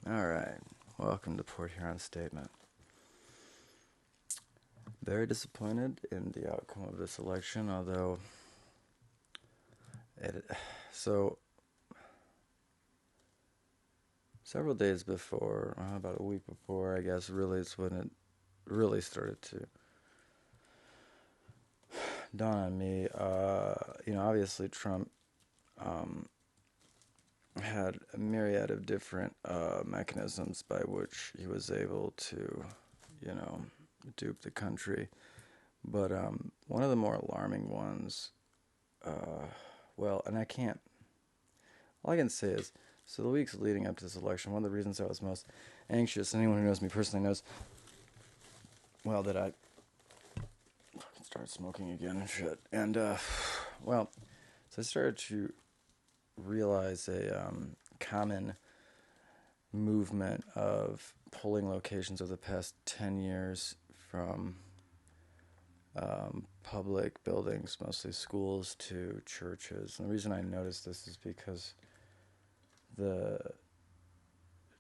Alright, welcome to Port Huron Statement. Very disappointed in the outcome of this election, although so several days before, about a week before, I guess, really is when it really started to dawn on me. Obviously Trump had a myriad of different mechanisms by which he was able to, dupe the country. But one of the more alarming ones, and all I can say is, so the weeks leading up to this election, one of the reasons I was most anxious, anyone who knows me personally knows, that I fucking started smoking again and shit. And, so I started to realize a common movement of polling locations over the past 10 years from public buildings, mostly schools, to churches. And the reason I noticed this is because the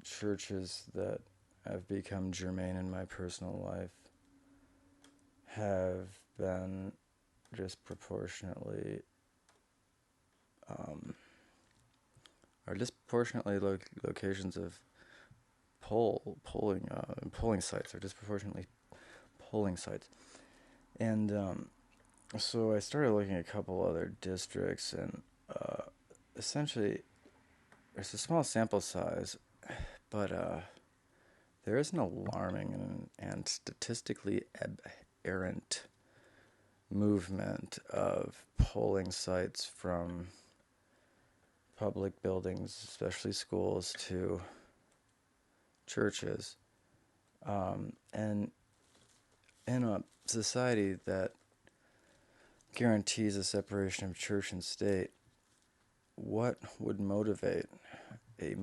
churches that have become germane in my personal life have been disproportionately locations of polling sites, are disproportionately polling sites. And so I started looking at a couple other districts, and essentially there's a small sample size, but there is an alarming and statistically aberrant movement of polling sites from public buildings, especially schools, to churches. And in a society that guarantees a separation of church and state, what would motivate a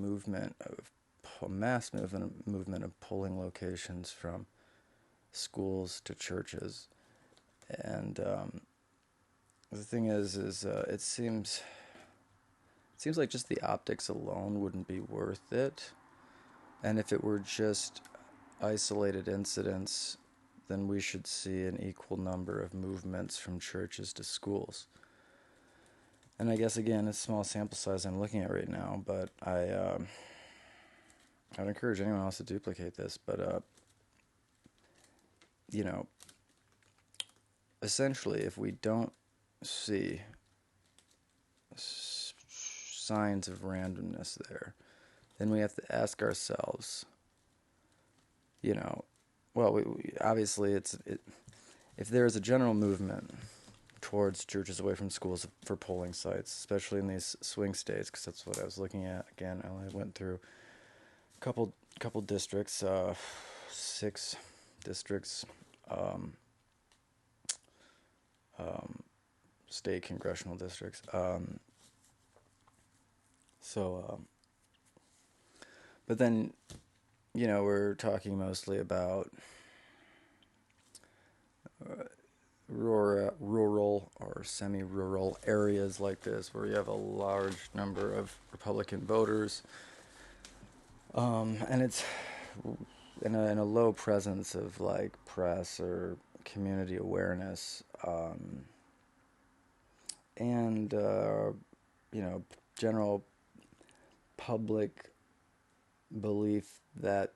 mass movement of polling locations from schools to churches? And the thing is it seems like just the optics alone wouldn't be worth it. And if it were just isolated incidents, then we should see an equal number of movements from churches to schools. And I guess, again, it's a small sample size I'm looking at right now, but I would encourage anyone else to duplicate this. But, essentially, if we don't see signs of randomness there, then we have to ask ourselves, obviously if there is a general movement towards churches away from schools for polling sites, especially in these swing states, because that's what I was looking at. Again, I went through a couple districts, 6 districts, state congressional districts. But then, we're talking mostly about rural or semi-rural areas like this, where you have a large number of Republican voters, and it's in a low presence of like press or community awareness, and general public belief that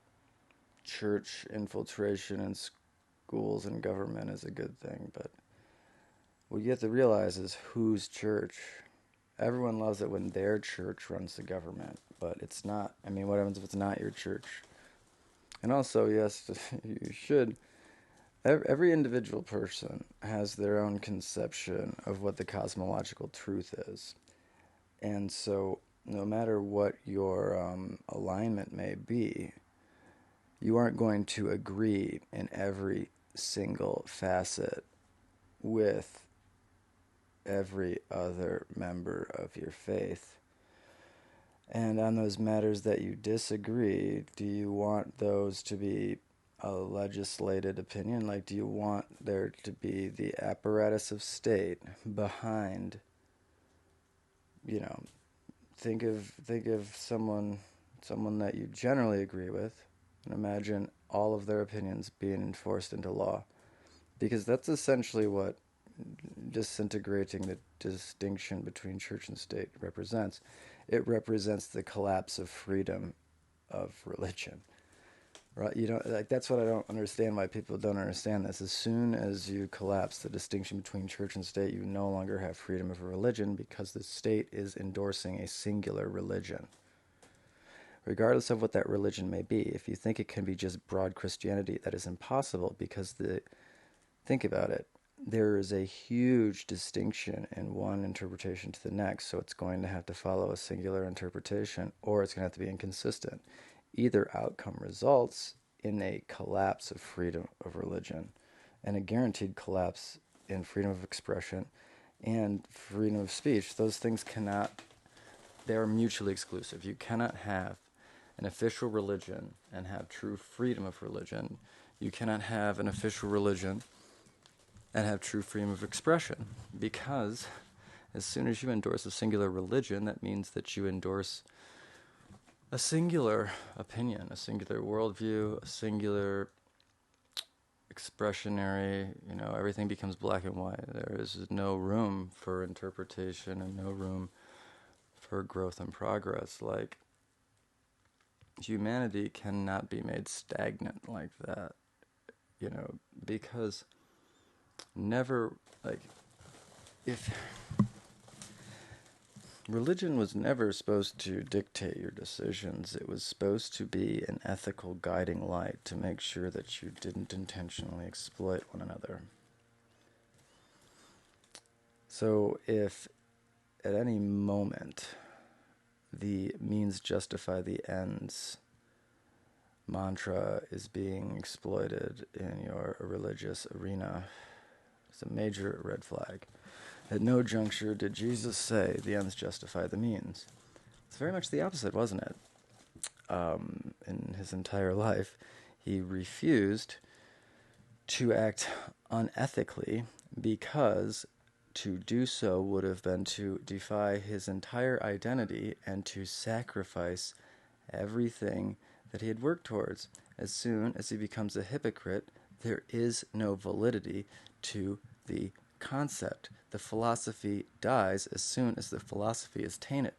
church infiltration in schools and government is a good thing. But what you have to realize is whose church. Everyone loves it when their church runs the government, but it's not. I mean, what happens if it's not your church? And also, yes, you should. Every individual person has their own conception of what the cosmological truth is. And so, no matter what your alignment may be, you aren't going to agree in every single facet with every other member of your faith. And on those matters that you disagree, do you want those to be a legislated opinion? Like, do you want there to be the apparatus of state behind, think of someone someone that you generally agree with, and imagine all of their opinions being enforced into law. Because that's essentially what disintegrating the distinction between church and state represents. It represents the collapse of freedom of religion. Right? You don't like that's what I don't understand why people don't understand this. As soon as you collapse the distinction between church and state, you no longer have freedom of religion because the state is endorsing a singular religion. Regardless of what that religion may be, if you think it can be just broad Christianity, that is impossible because think about it. There is a huge distinction in one interpretation to the next, so it's going to have to follow a singular interpretation, or it's going to have to be inconsistent. Either outcome results in a collapse of freedom of religion and a guaranteed collapse in freedom of expression and freedom of speech. Those things they are mutually exclusive. You cannot have an official religion and have true freedom of religion. You cannot have an official religion and have true freedom of expression, because as soon as you endorse a singular religion, that means that you endorse a singular opinion, a singular worldview, a singular expressionary, everything becomes black and white. There is no room for interpretation and no room for growth and progress. Like, humanity cannot be made stagnant like that, because if religion was never supposed to dictate your decisions. It was supposed to be an ethical guiding light to make sure that you didn't intentionally exploit one another. So if at any moment the means justify the ends mantra is being exploited in your religious arena, it's a major red flag. At no juncture did Jesus say the ends justify the means. It's very much the opposite, wasn't it? In his entire life, he refused to act unethically because to do so would have been to defy his entire identity and to sacrifice everything that he had worked towards. As soon as he becomes a hypocrite, there is no validity to the concept. The philosophy dies as soon as the philosophy is tainted.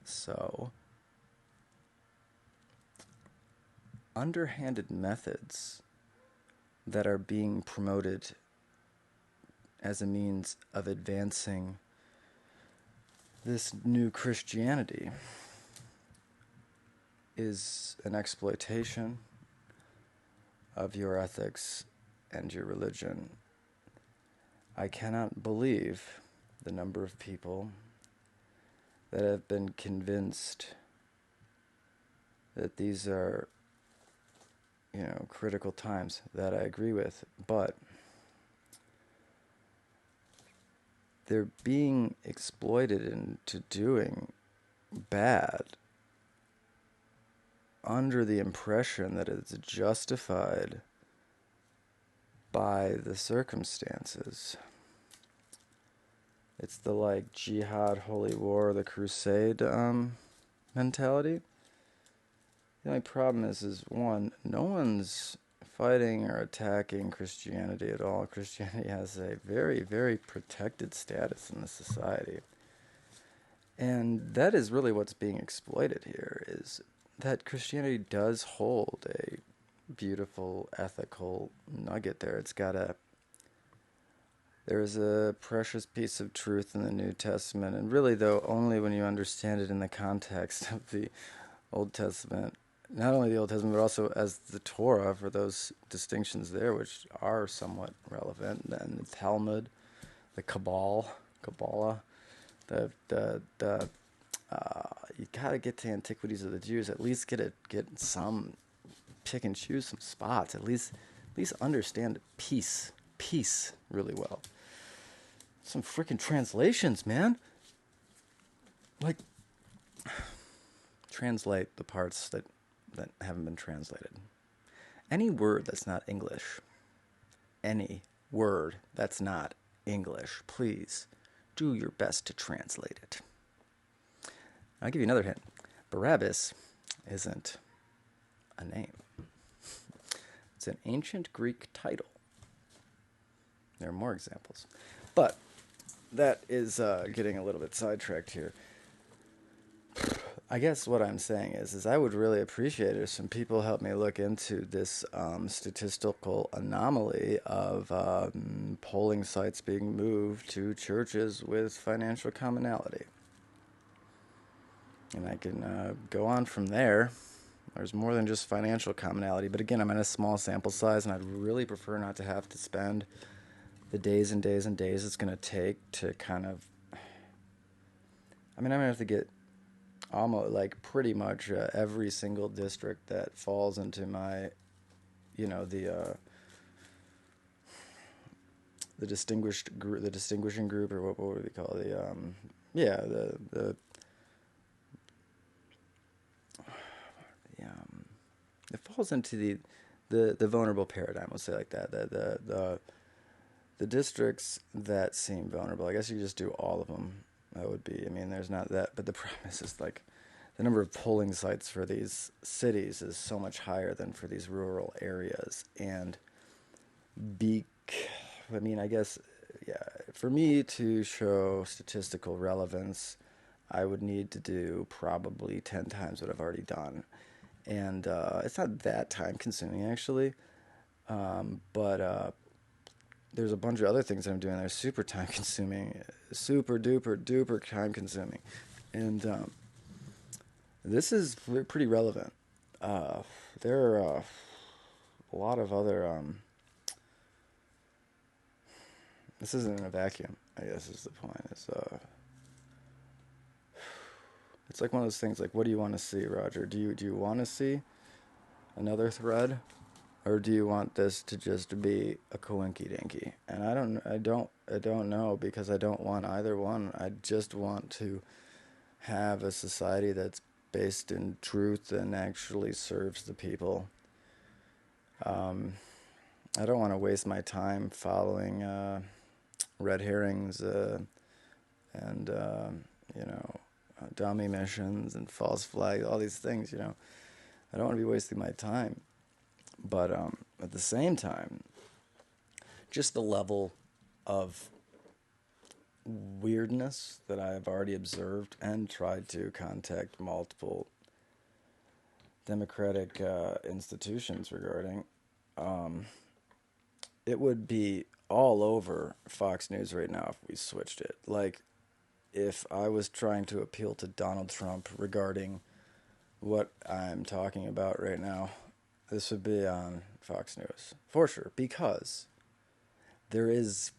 So, underhanded methods that are being promoted as a means of advancing this new Christianity is an exploitation of your ethics and your religion. I cannot believe the number of people that have been convinced that these are, critical times, that I agree with, but they're being exploited into doing bad under the impression that it's justified by the circumstances. It's the jihad, holy war, the crusade mentality. The only problem is one, no one's fighting or attacking Christianity at all. Christianity has a very, very protected status in the society. And that is really what's being exploited here, is that Christianity does hold a beautiful ethical nugget there. There is a precious piece of truth in the New Testament, and really, though, only when you understand it in the context of the Old Testament. Not only the Old Testament, but also as the Torah, for those distinctions there, which are somewhat relevant. And the Talmud, the Kabbalah, you gotta get to Antiquities of the Jews. At least get some, pick and choose some spots. At least understand peace really well. Some freaking translations, man. Translate the parts that haven't been translated. Any word that's not English, please do your best to translate it. I'll give you another hint. Barabbas isn't a name. It's an ancient Greek title. There are more examples. But that is getting a little bit sidetracked here. I guess what I'm saying is I would really appreciate it if some people help me look into this statistical anomaly of polling sites being moved to churches with financial commonality. And I can go on from there. There's more than just financial commonality. But again, I'm in a small sample size, and I'd really prefer not to have to spend the days and days and days it's going to take to kind of... I'm going to have to get almost like pretty much every single district that falls into my, the distinguishing group, or what would we call it? It falls into the vulnerable paradigm. We'll say like that. The districts that seem vulnerable. I guess you just do all of them. That would be, there's not that, but the problem is like the number of polling sites for these cities is so much higher than for these rural areas. And I guess, for me to show statistical relevance, I would need to do probably 10 times what I've already done. And it's not that time consuming, actually. But there's a bunch of other things that I'm doing that are super time consuming, super duper time consuming. And this is pretty relevant. There are a lot of other... this isn't in a vacuum, I guess is the point. It's like one of those things like, what do you want to see, Roger? Do you want to see another thread? Or do you want this to just be a coinky-dinky? And I don't know, because I don't want either one. I just want to have a society that's based in truth and actually serves the people. I don't want to waste my time following red herrings and dummy missions and false flags, all these things. I don't want to be wasting my time. But at the same time, just the level of weirdness that I have already observed and tried to contact multiple democratic institutions regarding, it would be all over Fox News right now if we switched it. Like, if I was trying to appeal to Donald Trump regarding what I'm talking about right now, this would be on Fox News, for sure, because there is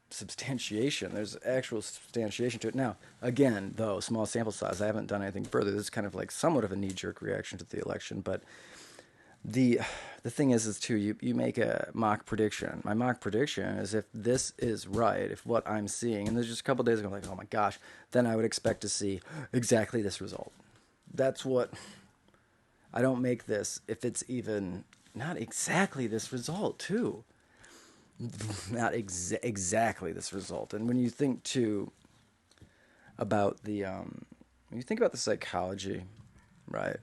substantiation. There's actual substantiation to it. Now, again, though, small sample size, I haven't done anything further. This is kind of like somewhat of a knee-jerk reaction to the election, but the thing is too, you make a mock prediction. My mock prediction is if this is right, if what I'm seeing, and there's just a couple days ago, I'm like, oh my gosh, then I would expect to see exactly this result. That's what... I don't make this if it's even not exactly this result, too. Not exactly this result. And when you think, too, about when you think about the psychology, right?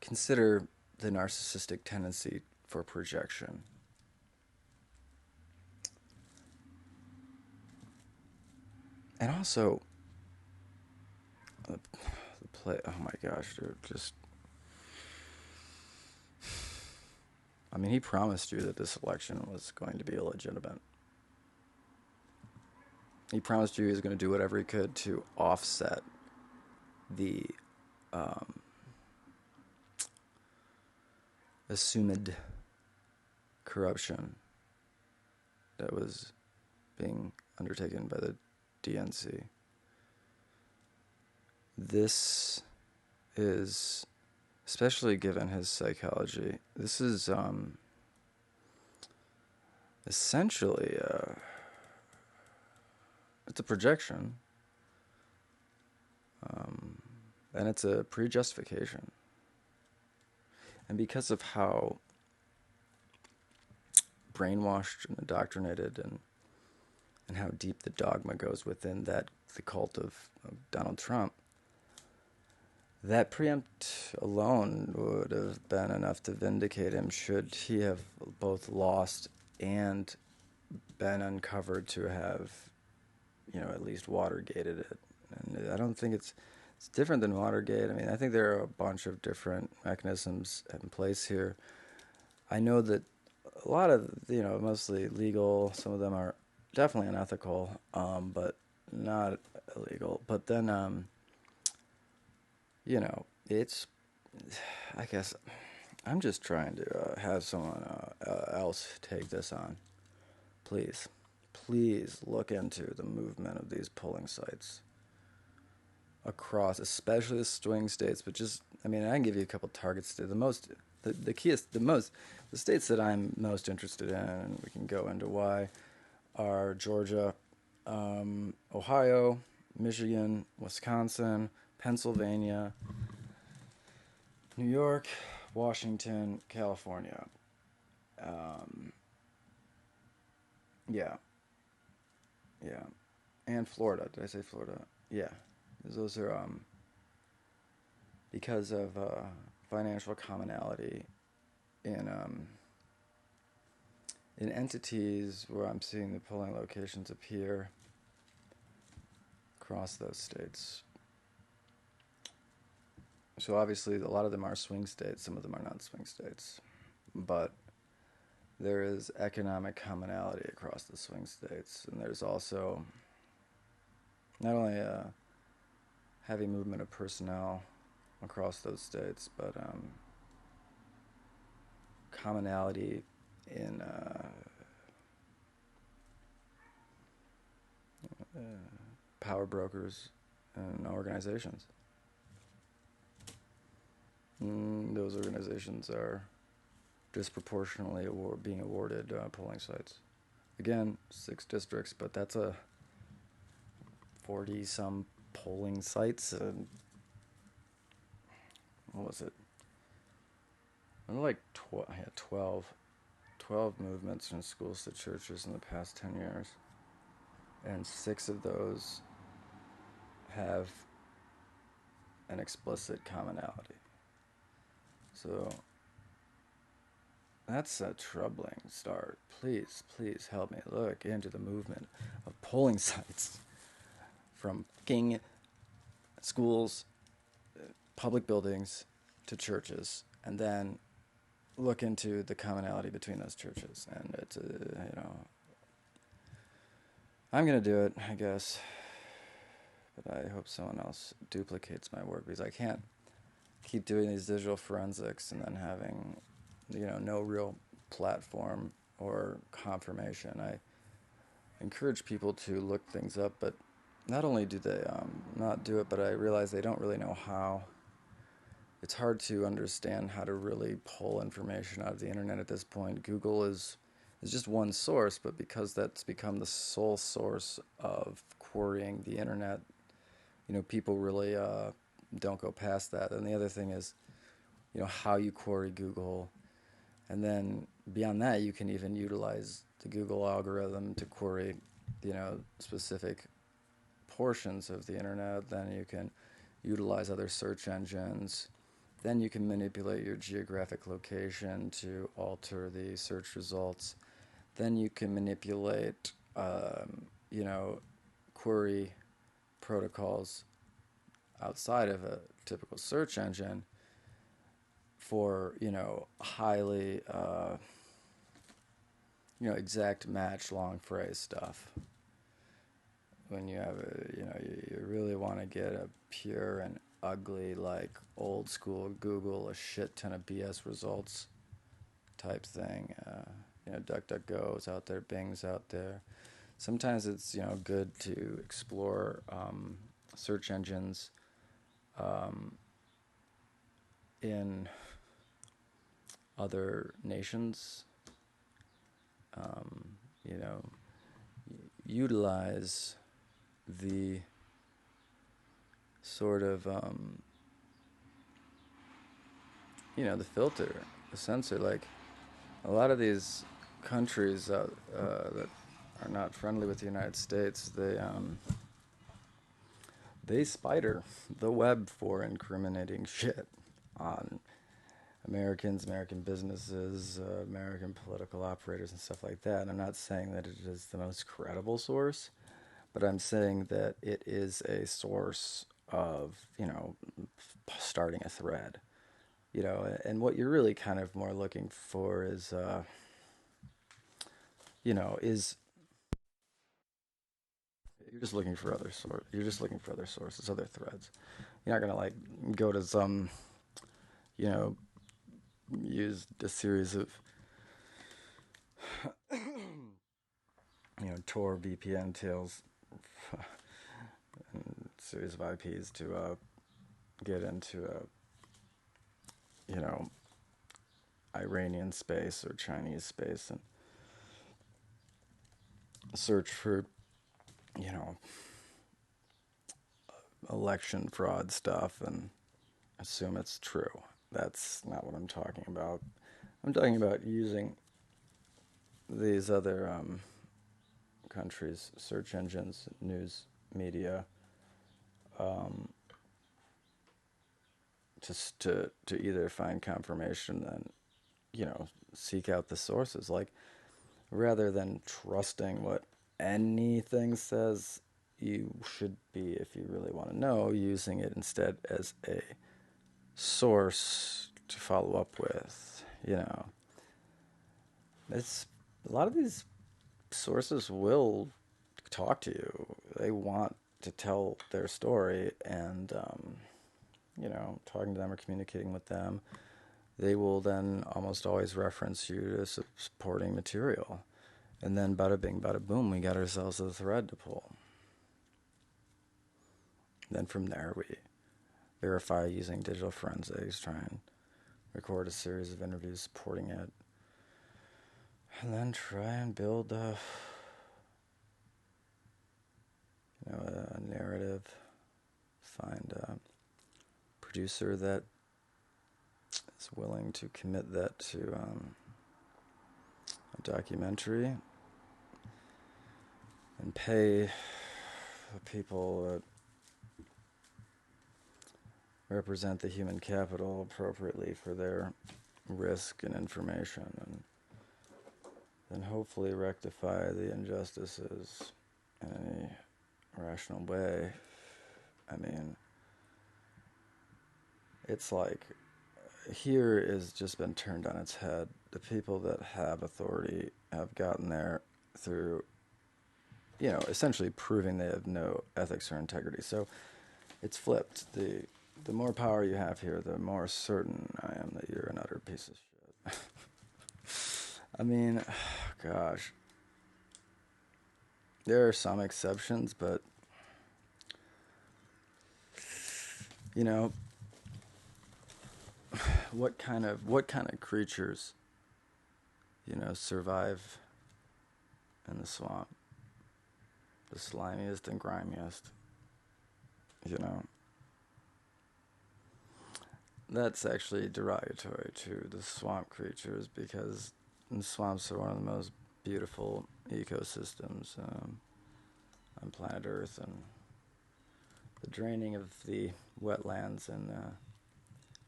Consider the narcissistic tendency for projection. And also... the play, oh my gosh, dude, just... he promised you that this election was going to be illegitimate. He promised you he was going to do whatever he could to offset the assumed corruption that was being undertaken by the DNC. This is, especially given his psychology, this is essentially it's a projection, and it's a pre-justification. And because of how brainwashed and indoctrinated and and how deep the dogma goes within the cult of Donald Trump. That preempt alone would have been enough to vindicate him should he have both lost and been uncovered to have, at least Watergated it. And I don't think it's different than Watergate. I mean, I think there are a bunch of different mechanisms in place here. I know that a lot of, mostly legal, some of them are definitely unethical, but not illegal. But then, it's, I guess, I'm just trying to have someone else take this on. Please, please look into the movement of these polling sites across, especially the swing states, but I can give you a couple targets to the states that I'm most interested in, and we can go into why, are Georgia, Ohio, Michigan, Wisconsin, Pennsylvania, New York, Washington, California. Yeah. Yeah. And Florida. Did I say Florida? Yeah. Those are because of financial commonality in entities where I'm seeing the polling locations appear across those states. So obviously a lot of them are swing states, some of them are not swing states. But there is economic commonality across the swing states, and there's also not only a heavy movement of personnel across those states, but commonality in power brokers and organizations. Those organizations are disproportionately being awarded polling sites. Again, 6 districts, but that's a 40-some polling sites. What was it? Like 12 movements from schools to churches in the past 10 years. And 6 of those have an explicit commonality. So that's a troubling start. Please, please help me look into the movement of polling sites from fucking schools, public buildings, to churches, and then look into the commonality between those churches. And it's, I'm going to do it, I guess. But I hope someone else duplicates my work, because I can't keep doing these digital forensics and then having, no real platform or confirmation. I encourage people to look things up, but not only do they not do it, but I realize they don't really know how. It's hard to understand how to really pull information out of the internet at this point. Google is just one source, but because that's become the sole source of querying the internet, people really don't go past that. And the other thing is, how you query Google. And then beyond that, you can even utilize the Google algorithm to query, specific portions of the internet. Then you can utilize other search engines. Then you can manipulate your geographic location to alter the search results. Then you can manipulate, query protocols outside of a typical search engine for, highly, exact match long phrase stuff. When you have you really want to get a pure and ugly, like old school Google, a shit ton of BS results type thing. DuckDuckGo's out there, Bing's out there. Sometimes it's, good to explore search engines in other nations. Utilize the sort of, the filter, the sensor. Like, a lot of these countries that are not friendly with the United States, they spider the web for incriminating shit on Americans, American businesses, American political operators, and stuff like that. And I'm not saying that it is the most credible source, but I'm saying that it is a source of, starting a thread. And what you're really kind of more looking for is, is you're just looking for other You're just looking for other sources, other threads. You're not gonna like go to some, you know, use a series of, Tor VPN tails, and series of IPs to get into you know, Iranian space or Chinese space and search for, you know, election fraud stuff and assume it's true. That's not what I'm talking about. I'm talking about using these other countries' search engines, news media, um, just to either find confirmation and seek out the sources. Like rather than trusting what anything says, you should be, if you really want to know, using it instead as a source to follow up with. It's a lot of these sources will talk to you. They want to tell their story, and talking to them or communicating with them, they will then almost always reference you to supporting material. And then bada bing, bada boom, we got ourselves a thread to pull. Then from there, we verify using digital forensics, try and record a series of interviews supporting it, and then try and build a narrative, find a producer that is willing to commit that to a documentary and pay the people that represent the human capital appropriately for their risk and information, and then hopefully rectify the injustices in any rational way. I mean, it's like here has just been turned on its head. The people that have authority have gotten there through, essentially proving they have no ethics or integrity. So it's flipped. The more power you have here, the more certain I am that you're an utter piece of shit. I mean, gosh. There are some exceptions, but what kind of creatures, survive in the swamp? The slimiest and grimiest, That's actually derogatory to the swamp creatures, because the swamps are one of the most beautiful ecosystems on planet Earth, and the draining of the wetlands in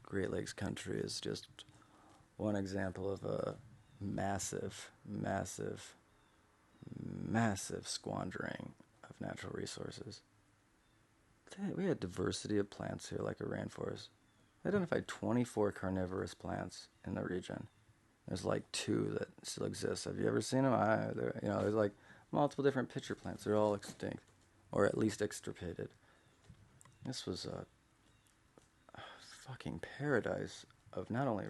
Great Lakes country is just one example of a massive, massive, massive squandering of natural resources. We had diversity of plants here, like a rainforest. They identified 24 carnivorous plants in the region. There's like 2 that still exist. Have you ever seen them? There's like multiple different pitcher plants. They're all extinct, or at least extirpated. This was a fucking paradise of not only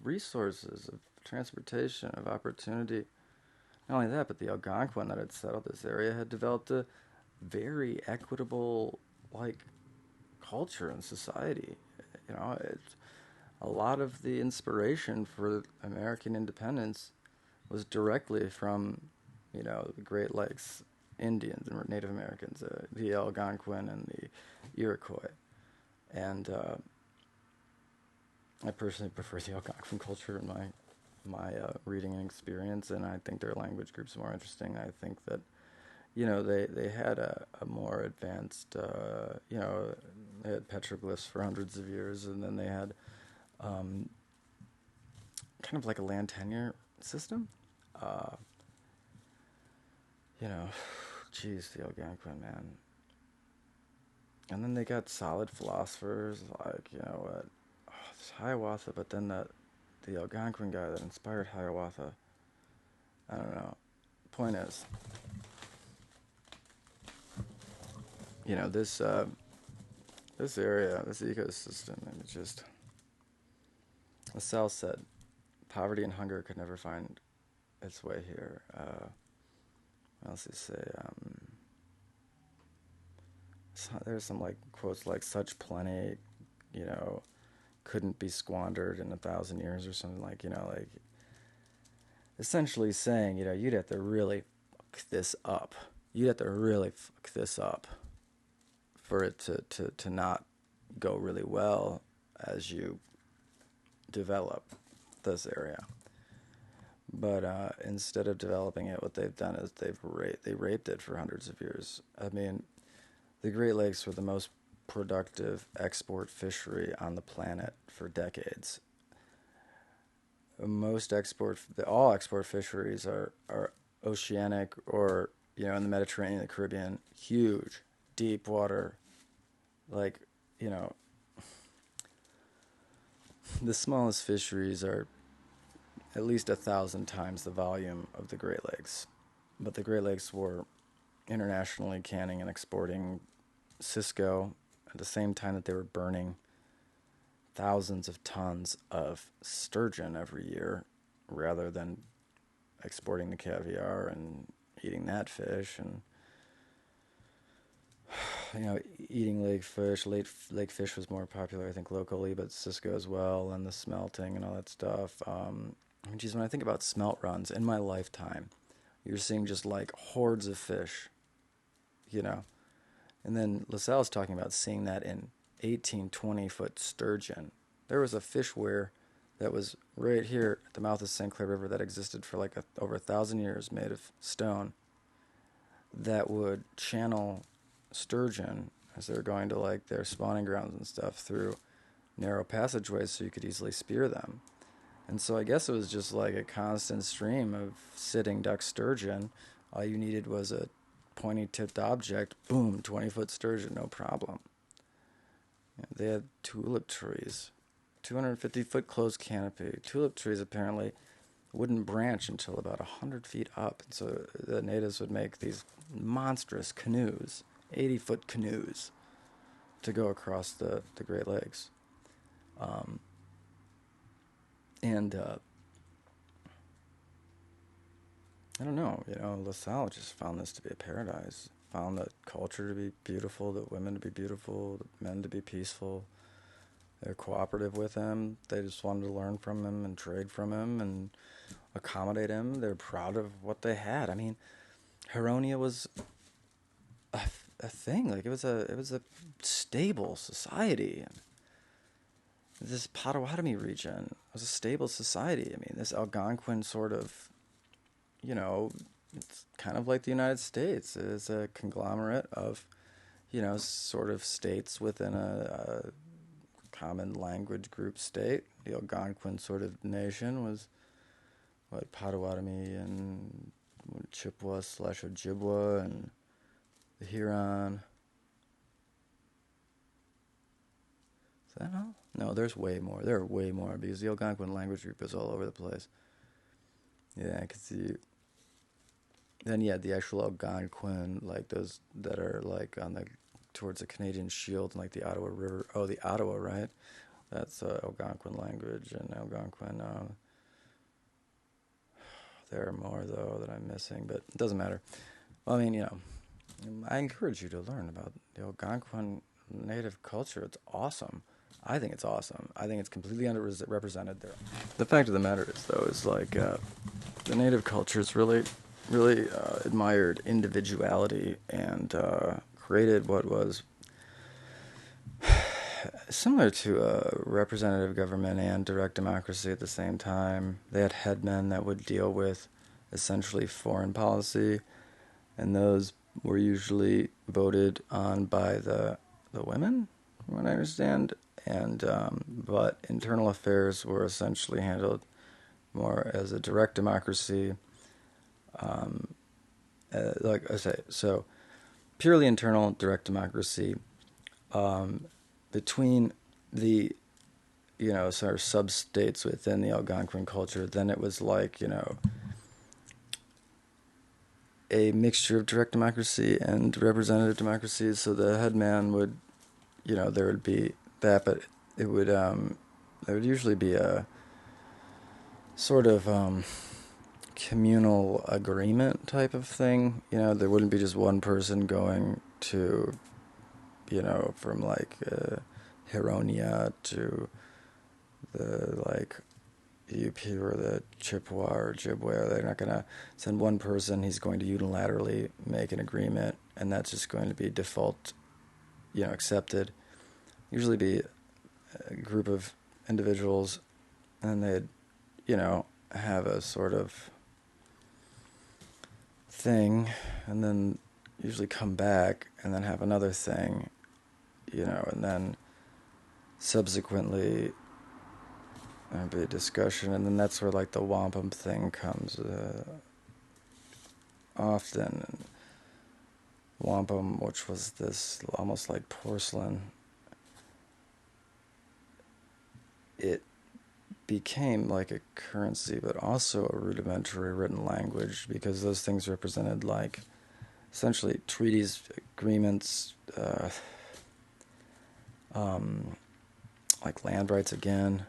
resources, of transportation, of opportunity. Not only that, but the Algonquin that had settled this area had developed a very equitable, culture and society. A lot of the inspiration for American independence was directly from, the Great Lakes Indians and Native Americans, the Algonquin and the Iroquois. And I personally prefer the Algonquin culture in my my reading experience, and I think their language group's more interesting. I think that they had a more advanced, they had petroglyphs for hundreds of years, and then they had um, kind of like a land tenure system. Uh, you know, geez, the Algonquin, man. And then they got solid philosophers like, it's Hiawatha, but then the Algonquin guy that inspired Hiawatha, I don't know. Point is, this area, this ecosystem, and it just, LaSalle said, poverty and hunger could never find its way here. What else did he say? There's some like quotes like such plenty, you know, couldn't be squandered in 1,000 years or something, like essentially saying, you'd have to really fuck this up. You'd have to really fuck this up for it to not go really well as you develop this area. But instead of developing it, what they've done is they raped it for hundreds of years. I mean, the Great Lakes were the most productive export fishery on the planet for decades. All export fisheries are oceanic or, in the Mediterranean, the Caribbean, huge, deep water, like, the smallest fisheries are at least 1,000 times the volume of the Great Lakes. But the Great Lakes were internationally canning and exporting Cisco at the same time that they were burning thousands of tons of sturgeon every year rather than exporting the caviar and eating that fish and eating lake fish. Lake fish was more popular, I think, locally, but Cisco as well, and the smelting and all that stuff. When I think about smelt runs in my lifetime, you're seeing just like hordes of fish, And then LaSalle's talking about seeing that in 18, 20-foot sturgeon. There was a fish weir that was right here at the mouth of the St. Clair River that existed for over 1,000 years, made of stone, that would channel sturgeon as they're going to their spawning grounds and stuff through narrow passageways so you could easily spear them. And so I guess it was just like a constant stream of sitting duck sturgeon. All you needed was a pointy-tipped object, boom, 20-foot sturgeon, no problem. They had tulip trees, 250-foot closed canopy. Tulip trees apparently wouldn't branch until about 100 feet up. And so the natives would make these monstrous canoes, 80-foot canoes, to go across the Great Lakes. I don't know, LaSalle just found this to be a paradise. Found the culture to be beautiful, the women to be beautiful, the men to be peaceful. They're cooperative with him. They just wanted to learn from him and trade from him and accommodate him. They're proud of what they had. I mean, Huronia was a thing. It was a stable society. This Potawatomi region was a stable society. I mean, this Algonquin sort of, it's kind of like the United States. It is a conglomerate of, sort of states within a common language group state. The Algonquin sort of nation was Potawatomi and Chippewa/Ojibwa and the Huron. Is that all? No, there's way more. There are way more because the Algonquin language group is all over the place. Yeah, I could see. Then the actual Algonquin, like those that are towards the Canadian Shield and the Ottawa River. Oh, the Ottawa, right? That's Algonquin language and Algonquin. There are more though that I'm missing, but it doesn't matter. Well, I mean, I encourage you to learn about the Algonquin native culture. It's awesome. I think it's awesome. I think it's completely underrepresented there. The fact of the matter is, though, is the native cultures really admired individuality and created what was similar to representative government and direct democracy at the same time. They had headmen that would deal with essentially foreign policy, and those were usually voted on by the women, from what I understand. And but internal affairs were essentially handled more as a direct democracy. Um, like I say, so purely internal direct democracy. Um, Between the sort of sub-states within the Algonquin culture, then it was like a mixture of direct democracy and representative democracy. So the headman would, there would be that, but it would there would usually be a sort of communal agreement type of thing. There wouldn't be just one person going to, from like Huronia to the like UP or the Chippewa or Ojibwe. They're not going to send one person. He's going to unilaterally make an agreement, and that's just going to be default, accepted. Usually be a group of individuals, and they'd, have a sort of thing, and then usually come back and then have another thing, and then subsequently there'd be a discussion, and then that's where like the wampum thing comes often. And wampum, which was this almost like porcelain, it became like a currency, but also a rudimentary written language, because those things represented like essentially treaties, agreements, like land rights again.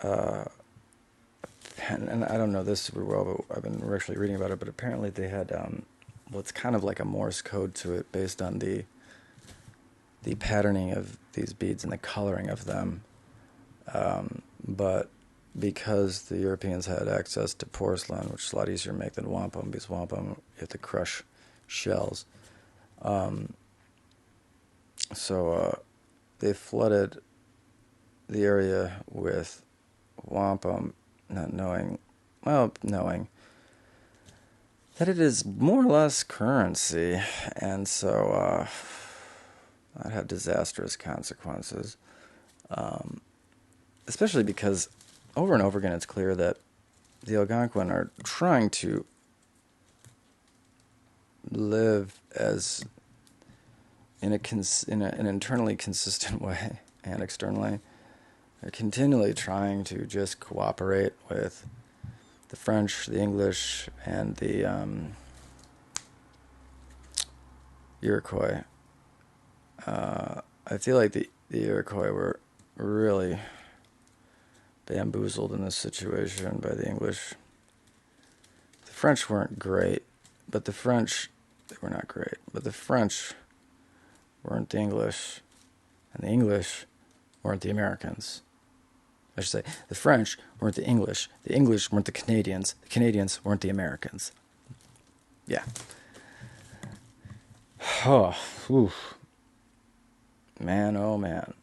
And I don't know this super well, but I've been actually reading about it. But apparently they had what's kind of like a Morse code to it, based on the patterning of these beads and the coloring of them. But because the Europeans had access to porcelain, which is a lot easier to make than wampum, because wampum you have to crush shells. So they flooded the area with wampum, not knowing that it is more or less currency, and so that had disastrous consequences. Especially because over and over again it's clear that the Algonquin are trying to live as in an internally consistent way, and externally. They're continually trying to just cooperate with the French, the English, and the Iroquois. I feel like the Iroquois were really bamboozled in this situation by the English. The French weren't great, but they were not great, but the French weren't the English, and the English weren't the Americans. I should say, the French weren't the English weren't the Canadians weren't the Americans. Yeah. Oh, oof. Man, oh man.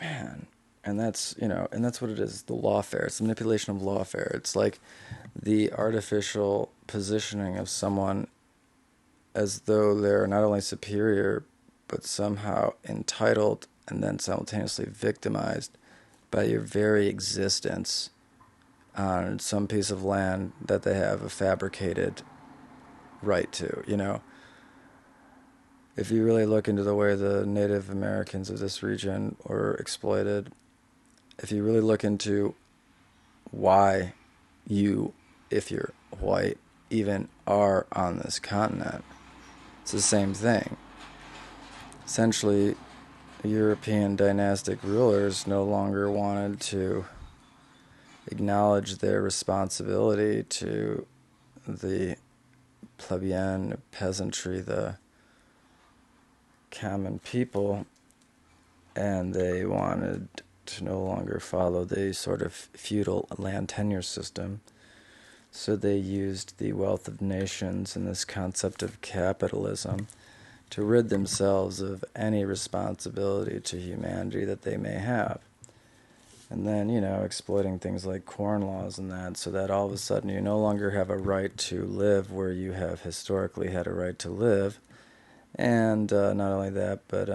Man. And that's what it is, the lawfare. It's the manipulation of lawfare. It's like the artificial positioning of someone as though they're not only superior, but somehow entitled and then simultaneously victimized by your very existence on some piece of land that they have a fabricated right to, If you really look into the way the Native Americans of this region were exploited, if you really look into why you, if you're white, even are on this continent, it's the same thing. Essentially, European dynastic rulers no longer wanted to acknowledge their responsibility to the plebeian, peasantry, the common people, and they wanted to no longer follow the sort of feudal land tenure system. So they used the wealth of nations and this concept of capitalism to rid themselves of any responsibility to humanity that they may have. And then, exploiting things like corn laws and that, so that all of a sudden you no longer have a right to live where you have historically had a right to live. And not only that, but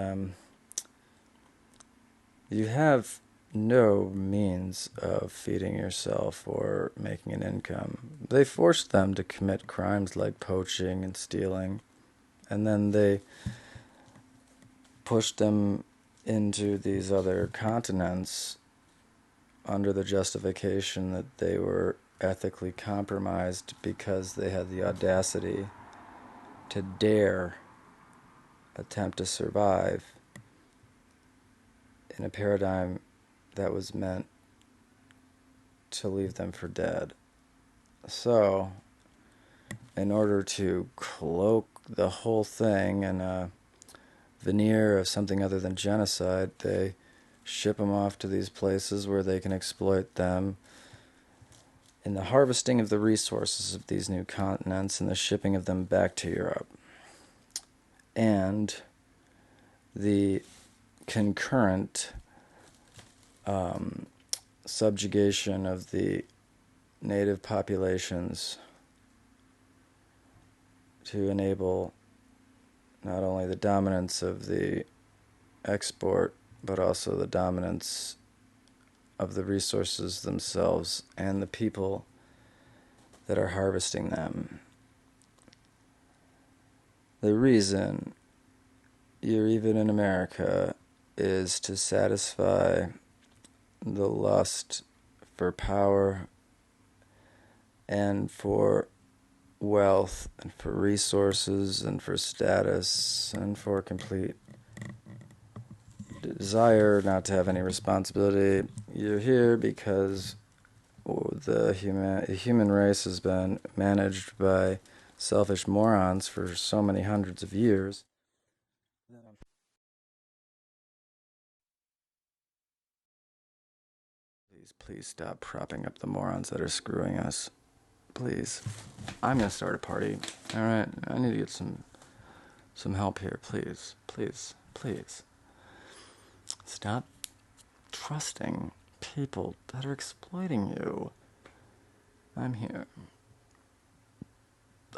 you have no means of feeding yourself or making an income. They forced them to commit crimes like poaching and stealing, and then they pushed them into these other continents under the justification that they were ethically compromised because they had the audacity to dare attempt to survive in a paradigm that was meant to leave them for dead. So, in order to cloak the whole thing in a veneer of something other than genocide, they ship them off to these places where they can exploit them in the harvesting of the resources of these new continents and the shipping of them back to Europe. And the concurrent subjugation of the native populations to enable not only the dominance of the export, but also the dominance of the resources themselves and the people that are harvesting them. The reason you're even in America is to satisfy the lust for power and for wealth and for resources and for status and for complete desire not to have any responsibility. You're here because the human race has been managed by selfish morons for so many hundreds of years. Please stop propping up the morons that are screwing us. Please. I'm going to start a party. All right, I need to get some help here. Please, please, please. Stop trusting people that are exploiting you. I'm here.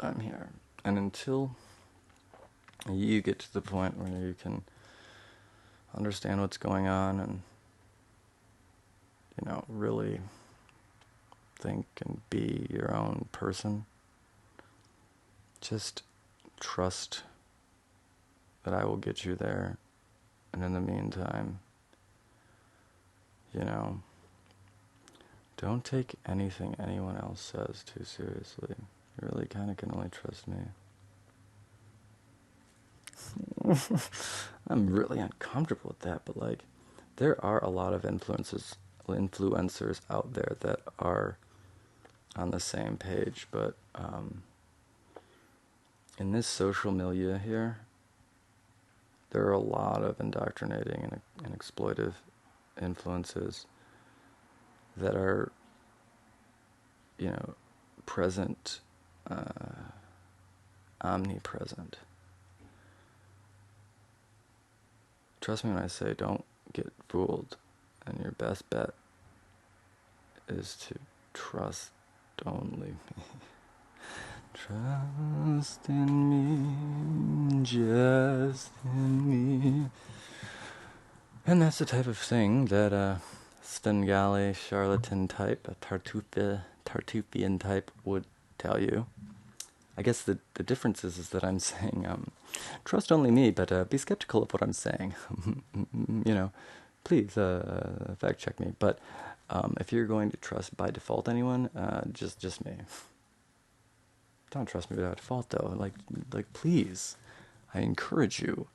I'm here. And until you get to the point where you can understand what's going on and, really think and be your own person, just trust that I will get you there. And in the meantime, don't take anything anyone else says too seriously. You really kind of can only trust me. I'm really uncomfortable with that, but there are a lot of influencers out there that are on the same page, but in this social milieu here, there are a lot of indoctrinating and exploitive influences that are, present, omnipresent. Trust me when I say don't get fooled, and your best bet is to trust only me. Trust in me, just in me. And that's the type of thing that Svengali charlatan type, a Tartufian type would tell you. I guess the difference is that I'm saying, trust only me, but be skeptical of what I'm saying. Please fact check me. But if you're going to trust by default anyone, just me. Don't trust me by default, though. Like, please, I encourage you.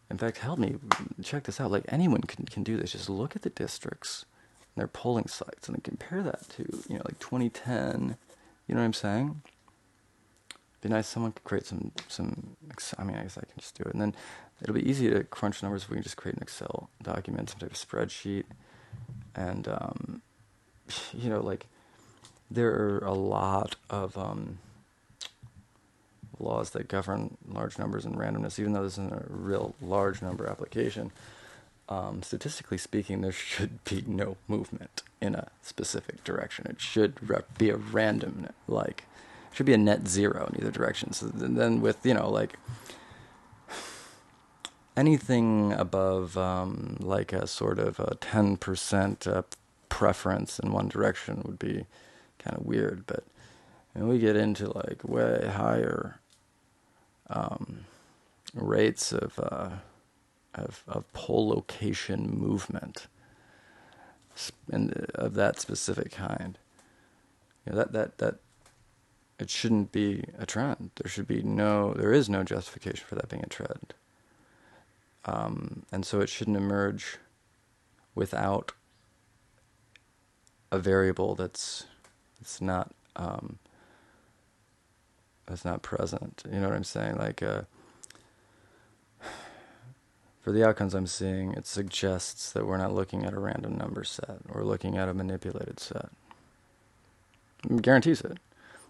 In fact, help me check this out. Anyone can do this. Just look at the districts and their polling sites and then compare that to 2010. You know what I'm saying? Be nice if someone could create some. I guess I can just do it, and then it'll be easy to crunch numbers if we can just create an Excel document, some type of spreadsheet, and there are a lot of laws that govern large numbers and randomness, even though this isn't a real large number application. Statistically speaking, there should be no movement in a specific direction. It should be a random, like, it should be a net zero in either direction. So then with, like, anything above, like a sort of a 10% preference in one direction would be kind of weird. But when we get into, like, way higher rates of pole location movement of that specific kind, that it shouldn't be a trend. There is no justification for that being a trend, and so it shouldn't emerge without a variable that's not present. You know what I'm saying? Like, for the outcomes I'm seeing, it suggests that we're not looking at a random number set. We're looking at a manipulated set. It guarantees it.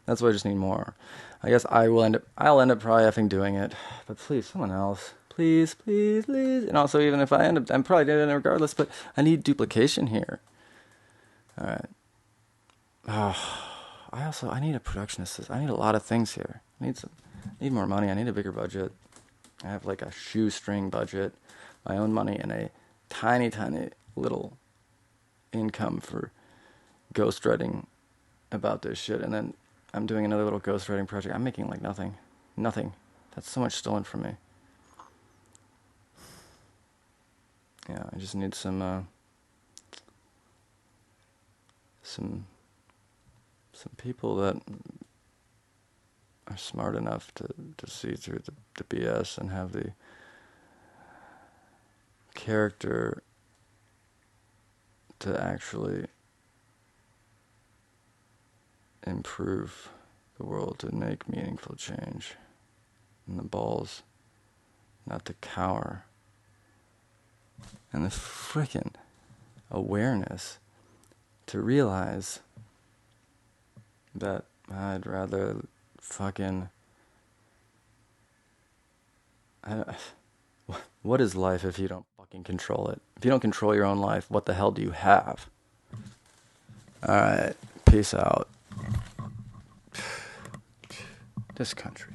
That's why I just need more. I guess I'll end up probably effing doing it. But please, someone else. Please, please, please. And also, even if I end up, I'm probably doing it regardless, but I need duplication here. All right. I need a production assistant. I need a lot of things here. I need more money. I need a bigger budget. I have like a shoestring budget, my own money, and a tiny, tiny little income for ghostwriting about this shit. And then I'm doing another little ghostwriting project. I'm making like nothing. Nothing. That's so much stolen from me. Yeah, I just need some people that are smart enough to see through the BS and have the character to actually improve the world, to make meaningful change, and the balls not to cower, and the frickin' awareness to realize that I'd rather fucking... what is life if you don't fucking control it? If you don't control your own life, what the hell do you have? Alright, peace out. This country.